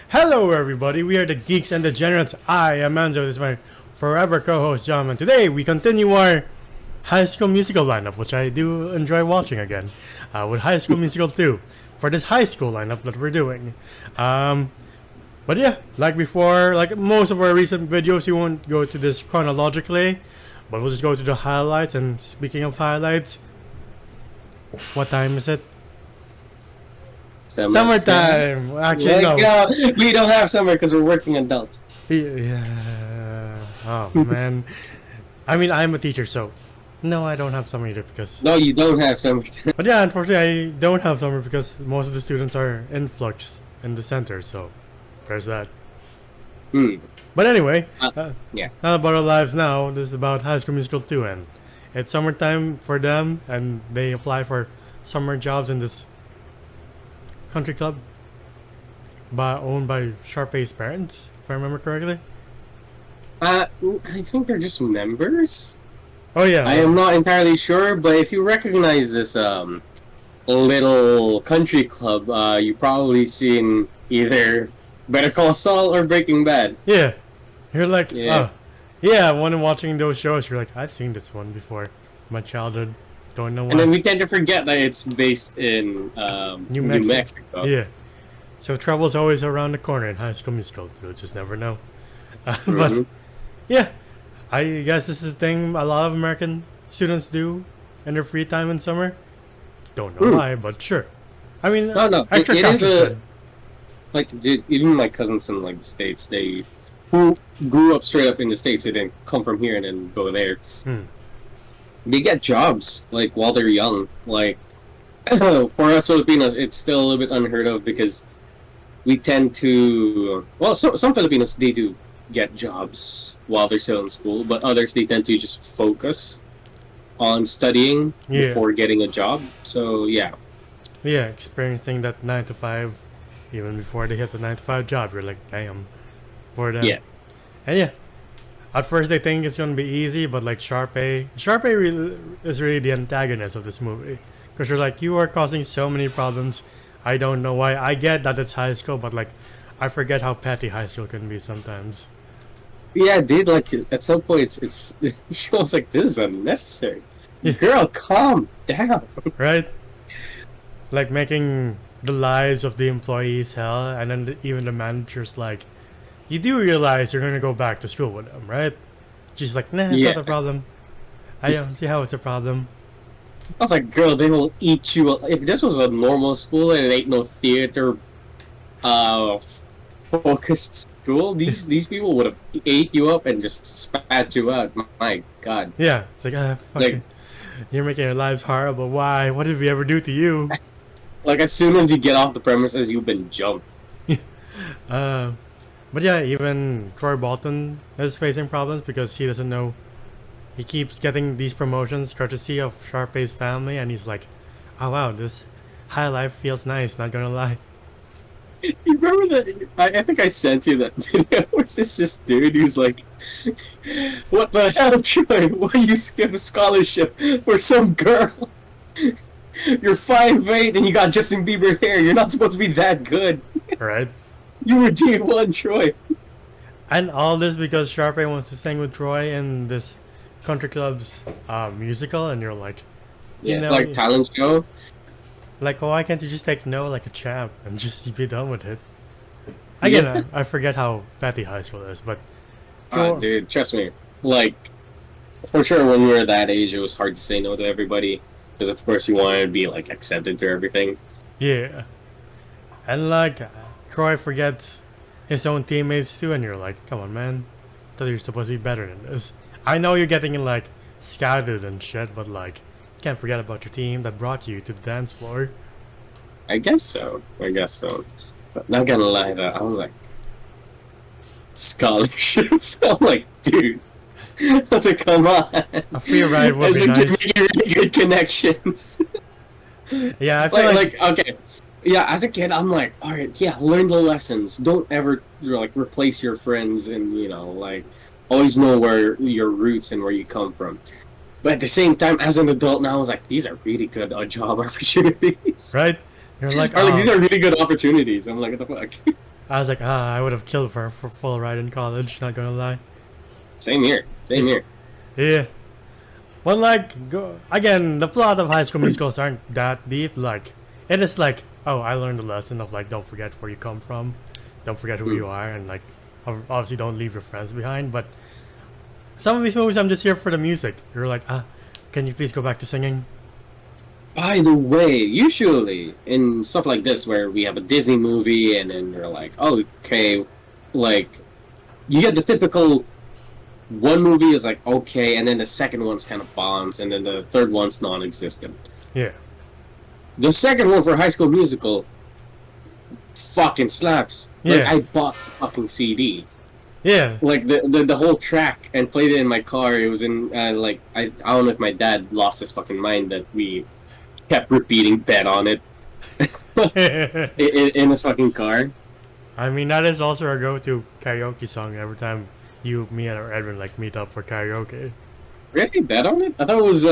Hello everybody, we are the Geeks and Degenerates. I am Enzo, this is my forever co-host John, and today we continue our High School Musical lineup, which I do enjoy watching again, with High School Musical 2, for this high school lineup that we're doing. But yeah, like before, like most of our recent videos, we won't go to this chronologically, but we'll just go to the highlights. And speaking of highlights, what time is it? Summertime. Actually, no. We don't have summer because we're working adults. Yeah. Oh man. I mean, I'm a teacher, so no, I don't have summer either because. No, you don't have summer. But yeah, unfortunately, I don't have summer because most of the students are influx in the center. So there's that. But anyway, yeah. Not about our lives now. This is about High School Musical 2, and it's summertime for them, and they apply for summer jobs in this country club owned by Sharpay's parents, if I remember correctly. I think they're just members. Oh yeah. I am not entirely sure, but if you recognize this little country club, you probably seen either Better Call Saul or Breaking Bad. Yeah. You're like, Yeah. oh. Yeah, when watching those shows, you're like, I've seen this one before. My childhood. Don't know why. And then we tend to forget that it's based in New Mexico. Yeah. So trouble's always around the corner in High School Musical. You'll just never know. But, yeah. I guess this is a thing a lot of American students do in their free time in summer. Don't know why, but sure. I mean, No. extra It class is is good. like, dude, even my cousins in like the States, who grew up straight up in the States, they didn't come from here and then go there. They get jobs like while they're young. Like for us Filipinos, it's still a little bit unheard of because we tend to. Well, some Filipinos they do get jobs while they're still in school, but others they tend to just focus on studying before getting a job. So yeah. Yeah, experiencing that 9 to 5, even before they hit the 9 to 5 job, you're like, damn, for them. Yeah. And yeah, at first they think it's gonna be easy, but like Sharpay is really the antagonist of this movie, because you're like, you are causing so many problems. I don't know why. I get that it's high school, but like, I forget how petty high school can be sometimes. Yeah, dude. Like at some point, it feels like this is unnecessary. Yeah. Girl, calm down. Right? Like making the lives of the employees hell, and then even the manager's like, you do realize you're gonna go back to school with them, right? She's like, nah, it's not a problem. I don't see how it's a problem. I was like, girl, they will eat you. If this was a normal school and it ain't no theater, focused school, these people would have ate you up and just spat you out. My God. Yeah, it's like, fucking, you're making our lives horrible. Why? What did we ever do to you? Like as soon as you get off the premises, you've been jumped. But yeah, even Troy Bolton is facing problems because he doesn't know. He keeps getting these promotions courtesy of Sharpay's family, and he's like, oh wow, this high life feels nice, not gonna lie. You remember that? I think I sent you that video. Where's this just dude who's like, what the hell, Troy? Why you skip a scholarship for some girl? You're 5'8" and you got Justin Bieber hair. You're not supposed to be that good. Right? You were D1, Troy. And all this because Sharpay wants to sing with Troy in this country club's musical, and you're like, you know, like talent show. Like, why can't you just take no like a champ and just be done with it? Again, I forget how petty high school is, but dude, trust me. Like, for sure, when we were that age, it was hard to say no to everybody because, of course, you wanted to be like accepted for everything. Yeah, and like Troy forgets his own teammates too, and you're like, come on, man, I thought you're supposed to be better than this. I know you're getting like scattered and shit, but like, can't forget about your team that brought you to the dance floor. I guess so. But not gonna lie, though, I was like, scholarship. I'm like, dude. I was like, come on. A free ride would be nice. Making really good connections. Yeah, I feel like okay. Yeah, as a kid, I'm like, all right, yeah, learn the lessons. Don't ever like replace your friends, and like always know where your roots and where you come from. But at the same time, as an adult now, I was like, these are really good job opportunities. Right? You're like, these are really good opportunities. I'm like, what the fuck? I was like, I would have killed for full ride in college. Not gonna lie. Same here. Same here. Yeah. But like, again, the plot of High School Musicals aren't that deep. Like, it is like, oh, I learned the lesson of like, don't forget where you come from, don't forget who you are, and like, obviously don't leave your friends behind. But some of these movies, I'm just here for the music. You're like, can you please go back to singing? By the way, usually in stuff like this where we have a Disney movie and then you're like, oh, okay, like, you get the typical one movie is like, okay, and then the second one's kind of bombs, and then the third one's non-existent. Yeah. The second one for High School Musical fucking slaps. Like, Yeah. I bought the fucking CD. Yeah. Like, the whole track, and played it in my car. It was in, like, I don't know if my dad lost his fucking mind that we kept repeating Bet on it in his fucking car. I mean, that is also our go-to karaoke song every time me and Edwin like meet up for karaoke. Really? Bet on it? I thought it was,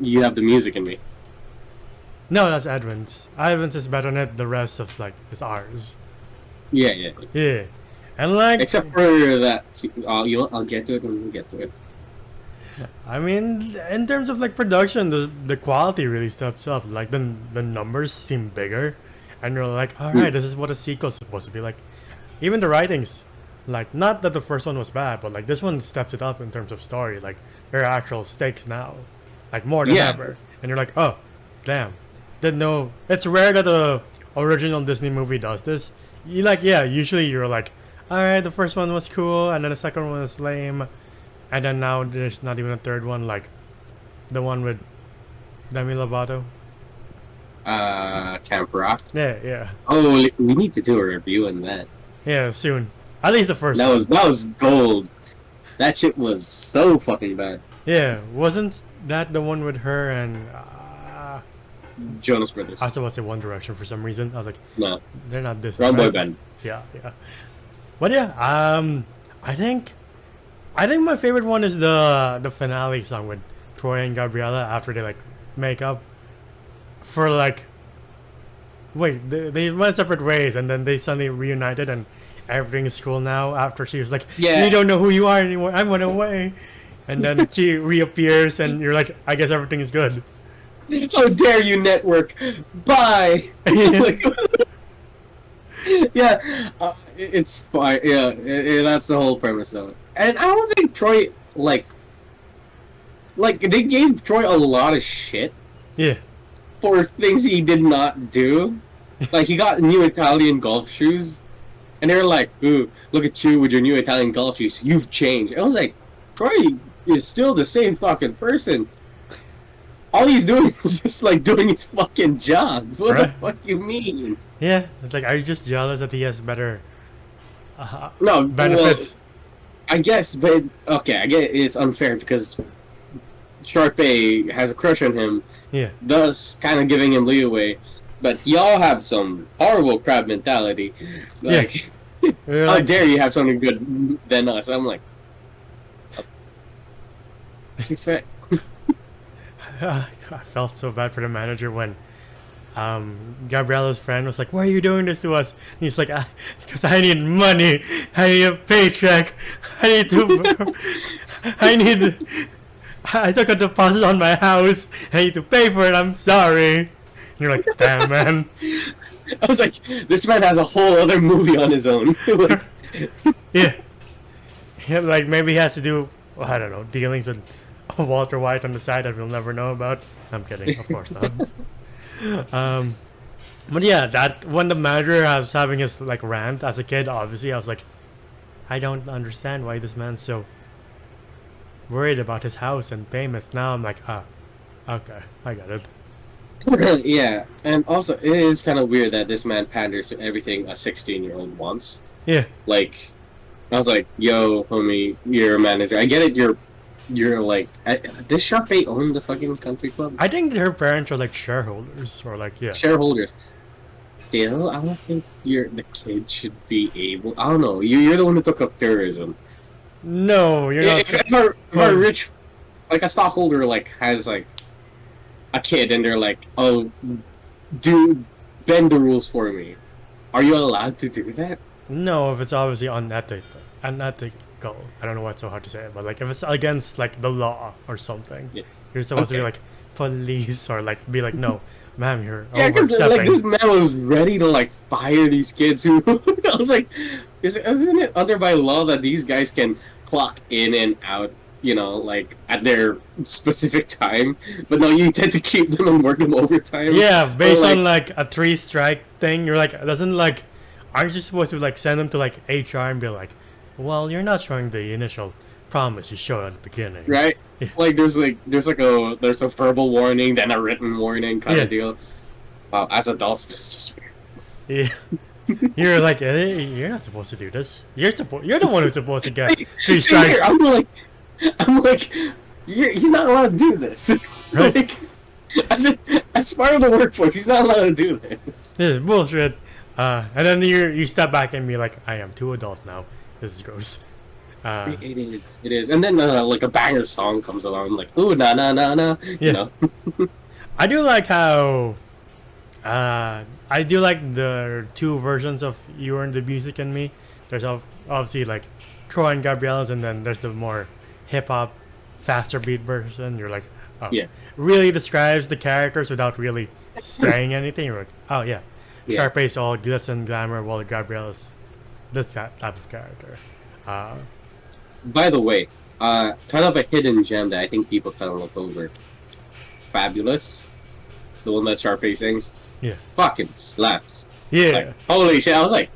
You Have the Music in Me. No, that's Edwin's. Edwin's is Bet on it. The rest of like is ours. Yeah, yeah. Yeah, and like Except for that, I'll get to it when we get to it. I mean, in terms of like production, the quality really steps up. Like the numbers seem bigger, and you're like, all right, this is what a sequel's supposed to be like. Even the writings, like not that the first one was bad, but like this one steps it up in terms of story. Like there are actual stakes now, like more than ever. And you're like, oh, damn, didn't know. It's rare that a original Disney movie does this. You like, yeah, usually you're like, all right, the first one was cool, and then the second one was lame. And then now there's not even a third one, like the one with Demi Lovato. Camp Rock. Yeah, yeah, Oh, we need to do a review on that. yeah. Soon, at least the first. That one. was gold. That shit was so fucking bad. Yeah, wasn't that the one with her and? Jonas Brothers. I was about to say One Direction for some reason. I was like, No, they're not this. wrong boy band. Yeah, yeah. But yeah, I think my favorite one is the finale song with Troy and Gabriella after they like make up for like wait they went separate ways and then they suddenly reunited and everything is cool now after she was like Yeah. you don't know who you are anymore, I went away, and then she reappears and you're like, I guess everything is good. How dare you, network? Bye. Yeah, it's fine. Yeah, that's the whole premise though. And I don't think Troy like they gave Troy a lot of shit Yeah, for things he did not do. Like he got new Italian golf shoes, and they were like, "Ooh, look at you with your new Italian golf shoes. You've changed." I was like, Troy is still the same fucking person. All he's doing is just like doing his fucking job. What the fuck you mean? yeah, it's like, are you just jealous that he has better No benefits? Well, I guess, but okay, I get it's unfair because Sharpay has a crush on him, Yeah, thus kind of giving him leeway. But y'all have some horrible crab mentality. Like, You're how like, dare you have something good than us? I'm like, what you expect? I felt so bad for the manager when Gabriella's friend was like, why are you doing this to us? And he's like, because I need money, I need a paycheck, I took a deposit on my house, I need to pay for it, I'm sorry. And you're like, damn, man. I was like, this man has a whole other movie on his own. Like, Yeah, like maybe he has to do, well, I don't know, dealings with Walter White on the side that we'll never know about. I'm kidding, of course not. But yeah, that when the manager was having his like rant as a kid, obviously I was like, I don't understand why this man's so worried about his house and payments. Now I'm like, okay, I got it. yeah, and also it is kind of weird that this man panders to everything a 16-year-old wants. Yeah, Like, I was like, yo, homie, you're a manager. I get it, you're like, does Sharpay own the fucking country club? I think her parents are like shareholders or like, yeah. Shareholders. Still, I don't think the kid should be able. I don't know. You're the one who took up tourism. No, you're not. If a rich, like a stockholder, like has like a kid, and they're like, oh, bend the rules for me. Are you allowed to do that? No, if it's obviously unethical. I don't know what's so hard to say, but like if it's against like the law or something, Yeah. you're supposed to be Okay. like police or like be like, no, ma'am, you're Yeah, because like overstepping. this man was ready to like fire these kids who I was like, isn't it under by law that these guys can clock in and out, you know, like at their specific time, but no, you tend to keep them and work them overtime. Yeah, Or, based like, on like a 3 strike thing, you're like, doesn't like, aren't you supposed to like send them to like HR and be like, well, you're not showing the initial promise you showed at the beginning. right? Yeah. Like there's a verbal warning, then a written warning kind Yeah. of deal. Wow, as adults, this is just weird. Yeah. You're like, you're not supposed to do this. You're the one who's supposed to get See, 3 see here, strikes. I'm like, he's not allowed to do this. Right. Like, as part of the workforce, he's not allowed to do this. This is bullshit. And then you step back and be like, I am too adult now. This is gross. It is. And then like a banger song comes along, like, ooh, na na na na, Yeah. you know. I do like how I do like the 2 versions of You and the Music and Me. There's obviously like Troy and Gabriella's, and then there's the more hip hop, faster beat version. You're like, oh, Yeah. really describes the characters without really saying anything. You're like, oh yeah, Yeah. Sharpay's all glitz and glamour, while Gabriella's that type of character. By the way, kind of a hidden gem that I think people kind of look over. Fabulous, the one that Sharpay sings, Yeah, fucking slaps. yeah. Like, holy shit! I was like,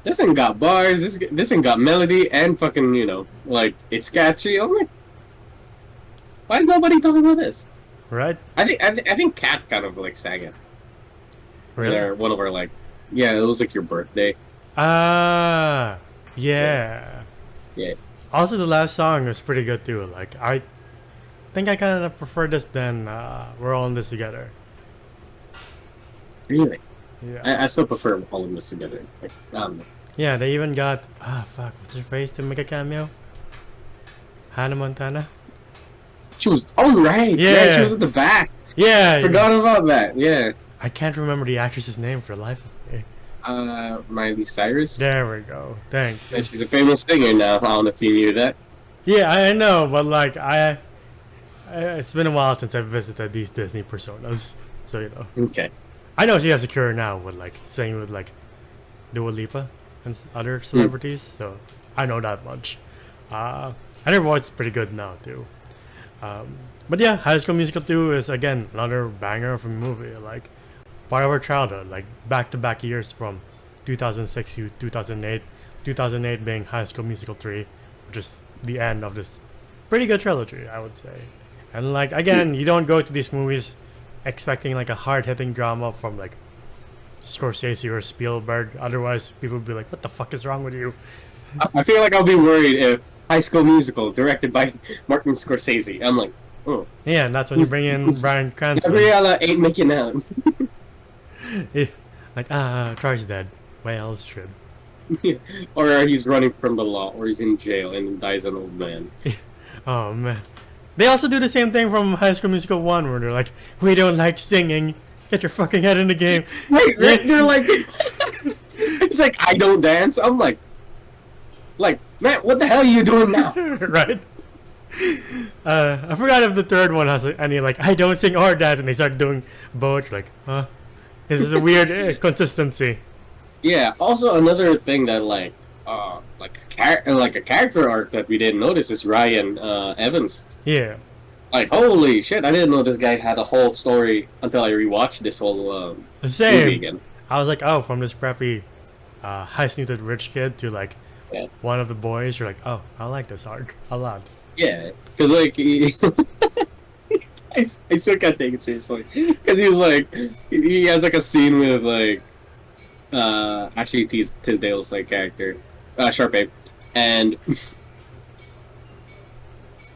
this ain't got bars. This ain't got melody, and fucking, you know, like it's catchy. I'm like, why is nobody talking about this? Right? I think Kat kind of like sang it. Really? They're one of our like, yeah, it was like your birthday. Ah, yeah. Yeah. Also, the last song was pretty good too. Like, I think I kind of prefer this than We're All in This Together. Really, Yeah. I still prefer all of this together. Like, Yeah, they even got, fuck, what's her face to make a cameo? Hannah Montana? she was, oh right, Yeah. she was at the back. Yeah! Forgot about that. Yeah. I can't remember the actress's name for the life of me. Miley Cyrus. There we go. Thank you. Yeah, she's a famous singer now. I don't know if you knew that. Yeah, I know, but like, it's been a while since I've visited these Disney personas. So, you know. Okay. I know she has a cure now with like, singing with like Dua Lipa and other celebrities, so I know that much. And her voice is pretty good now too. But yeah, High School Musical 2 is again another banger of a movie, like part of our childhood, like back-to-back years from 2006 to 2008. 2008 being High School Musical 3, which is the end of this pretty good trilogy, I would say. And like again, you don't go to these movies expecting like a hard-hitting drama from like Scorsese or Spielberg. Otherwise, people would be like, "What the fuck is wrong with you?" I feel like I'll be worried if High School Musical, directed by Martin Scorsese. I'm like, oh, Yeah, and that's when you bring in who's- Bryan Cranston. Gabriella ain't making out. Yeah, like, Char's dead. Wales should. Or he's running from the law, or he's in jail and dies an old man. Oh man. They also do the same thing from High School Musical 1 where they're like, we don't like singing. Get your fucking head in the game. Right? They're like, it's like, I don't dance. I'm like, man, what the hell are you doing now? Right? I forgot if the third one has any like, I don't sing or dance, and they start doing both. Like, huh? This is a weird consistency. Yeah. Also, another thing that like a character arc that we didn't notice is Ryan Evans. Yeah. Like, holy shit! I didn't know this guy had a whole story until I rewatched this whole The movie same. again. I was like, oh, from this preppy, high-snooted rich kid to like Yeah. one of the boys. You're like, oh, I like this arc a lot. Yeah, because like I still can't take it seriously because he has like a scene with like actually Tisdale's like character Sharpay, and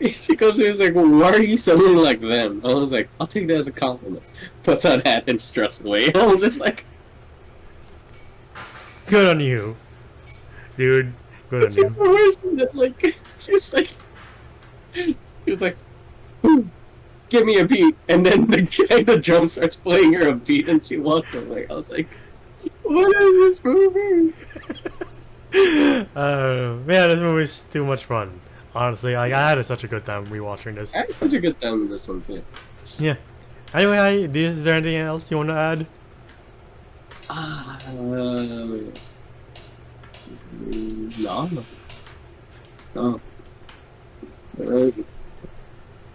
she comes in and is like, well, why are you sounding like them? I was like, I'll take that as a compliment. Puts on hat and struts away. I was just like, Good on you, dude. Good it's on even you. worse than that. Like she's like, he was like, "Ooh, give me a beat," and then the drum starts playing her a beat, and she walks away. I was like, What is this movie? Yeah, this movie's too much fun. Honestly, like, I had such a good time rewatching this. I had such a good time with this one too. Yeah. Anyway, is there anything else you want to add? No. No.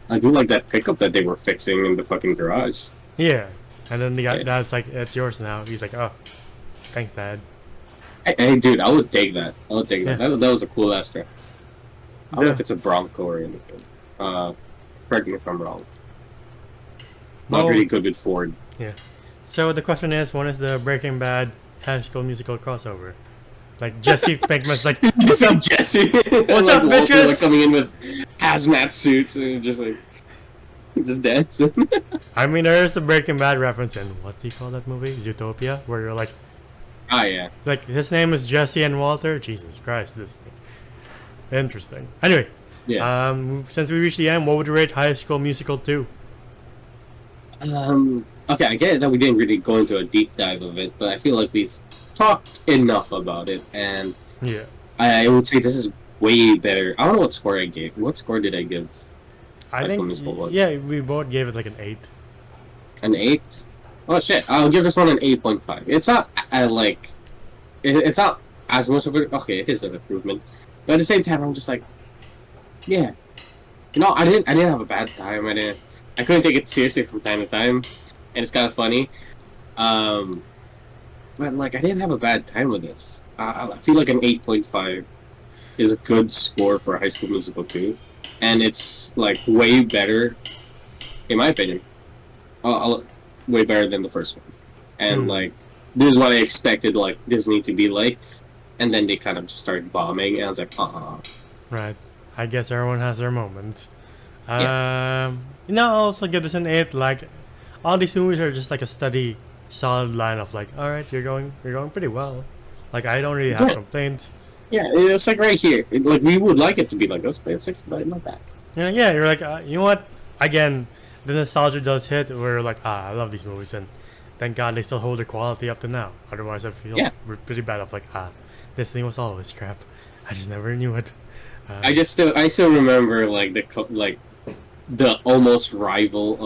I do like that pickup that they were fixing in the fucking garage. Yeah. And then the guy, Yeah. dad's like, it's yours now. He's like, oh, thanks, Dad. Hey, dude, I would take that. I would take that. Yeah. That was a cool ass truck. I don't know Yeah. if it's a Bronco or anything. Correct me if I'm wrong. Not Well- really good with Ford. Yeah. So the question is, when is the Breaking Bad High School Musical crossover? Like, Jesse Pinkman's like, what's up? Jesse? What's up, Walter, bitches? like, coming in with hazmat suits and just like just dancing. I mean, there is the Breaking Bad reference in, what do you call that movie? Zootopia? Where you're like, Ah, yeah. like, his name is Jesse and Walter? Jesus Christ, this thing. Interesting. Anyway, Yeah. since we reached the end, what would you rate High School Musical 2? Okay, I get that we didn't really go into a deep dive of it, but I feel like we've talked enough about it, and Yeah. I would say this is way better. I don't know what score I gave. What score did I give? I High School think, Musical one. yeah, we both gave it like an 8. An 8? Oh shit, I'll give this one an 8.5. It's not, it's not as much of a, okay, it is an improvement. But at the same time, I'm just like, yeah. You know, I didn't have a bad time. I couldn't take it seriously from time to time. And it's kind of funny. But like, I didn't have a bad time with this. I feel like an 8.5 is a good score for a High School Musical 2. And it's like way better, in my opinion. Way better than the first one. And like, this is what I expected like Disney to be like. And then they kind of just started bombing, and I was like, Right. I guess everyone has their moments. Yeah. I'll also give this an 8. Like, all these movies are just like a steady, solid line of like, alright, you're going pretty well. Like, I don't really have Yeah. complaints. Yeah, it's like right here. Like, we would like it to be like this, but it's 65, not bad. Yeah, you're like, you know what? Again, the nostalgia does hit. We're like, I love these movies, and thank God they still hold their quality up to now. Otherwise, I feel Yeah. we're pretty bad of like, this thing was always crap. I just never knew it. I still remember like the almost rival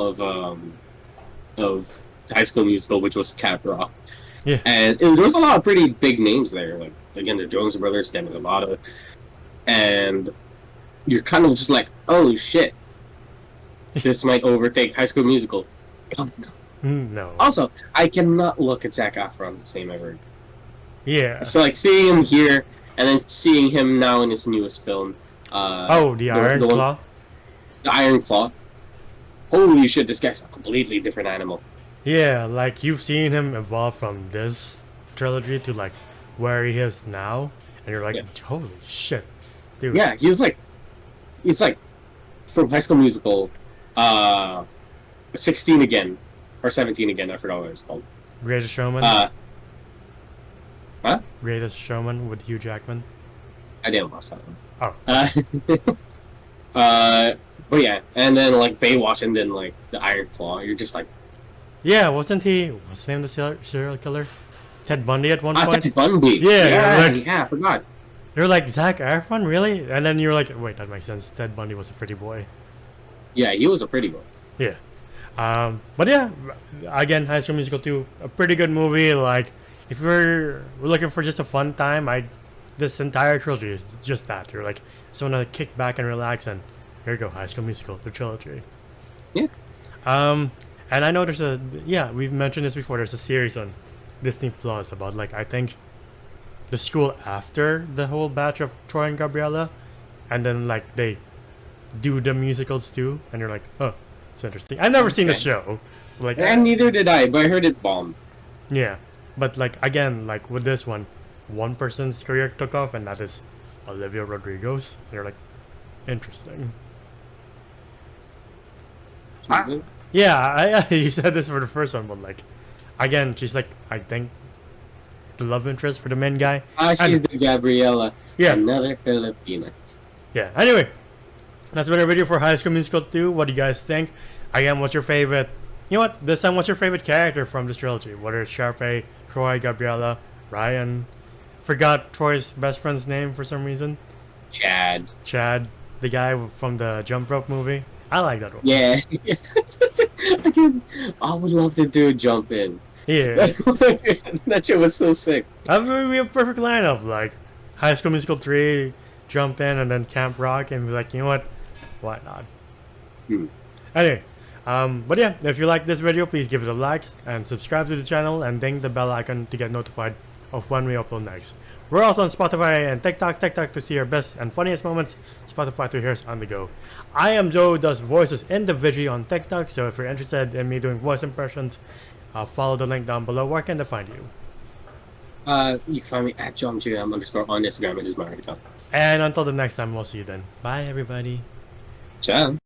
of High School Musical, which was Cat Rock. Yeah. And there was a lot of pretty big names there, like again the Jonas Brothers, Demi Lovato, and you're kind of just like, oh shit, this might overtake High School Musical. No. Also, I cannot look at Zac Efron the same ever. Yeah. So like seeing him here and then seeing him now in his newest film. The Iron one- Claw. The Iron Claw. Holy shit, this guy's a completely different animal. Yeah, like you've seen him evolve from this trilogy to like where he is now, and you're like, Yeah. holy shit, dude. Yeah, he's like from High School Musical, 16 again, or 17 again. I forgot what it's called. Greatest Showman. What? Greatest Showman with Hugh Jackman. I didn't watch that one. Oh. But yeah, and then like Baywatch, and then like the Iron Claw. You're just like, Yeah, what's his name of the serial killer? Ted Bundy at one point. Ted Bundy. Yeah, Yeah, I forgot. You're like, Zac Efron, really? And then you're like, wait, that makes sense. Ted Bundy was a pretty boy. Yeah, he was a pretty boy. Yeah. But yeah, again, High School Musical 2, a pretty good movie. Like, if we're looking for just a fun time, this entire trilogy is just that. You're like, just want to kick back and relax, and here you go, High School Musical, the trilogy. Yeah. And I know we've mentioned this before, there's a series on Disney Plus about, like, I think the school after the whole batch of Troy and Gabriella, and then, like, they do the musicals too, and you're like, oh, it's interesting. I've never seen the Okay. show. Like, And neither did I, but I heard it bombed. yeah. But, like, again, like, with this one person's career took off, and that is Olivia Rodrigo's. And you're like, interesting. Yeah, you said this for the first one, but, like, again, she's, like, I think, the love interest for the main guy. She's And- the Gabriella. Yeah. Another Filipina. Yeah, anyway, that's been our video for High School Musical 2. What do you guys think? Again, what's your favorite? You know what? This time, what's your favorite character from this trilogy? Whether it's Sharpay, Troy, Gabriella, Ryan. Forgot Troy's best friend's name for some reason. Chad. Chad, the guy from the jump rope movie. I like that one. Yeah. Again, I would love to do a jump in. Yeah. That shit was so sick. I mean, we have a perfect lineup, like High School Musical 3, Jump In, and then Camp Rock, and be like, you know what? Why not? Anyway, but yeah, if you like this video, please give it a like and subscribe to the channel and ding the bell icon to get notified of when we upload next. We're also on Spotify and TikTok to see our best and funniest moments, Spotify to hear us on the go. I am Joe who does voices individually on TikTok, so if you're interested in me doing voice impressions, follow the link down below. Where can they find you? You can find me at JohnGM_ on Instagram. It is my account. And until the next time, we'll see you then. Bye, everybody. Ciao.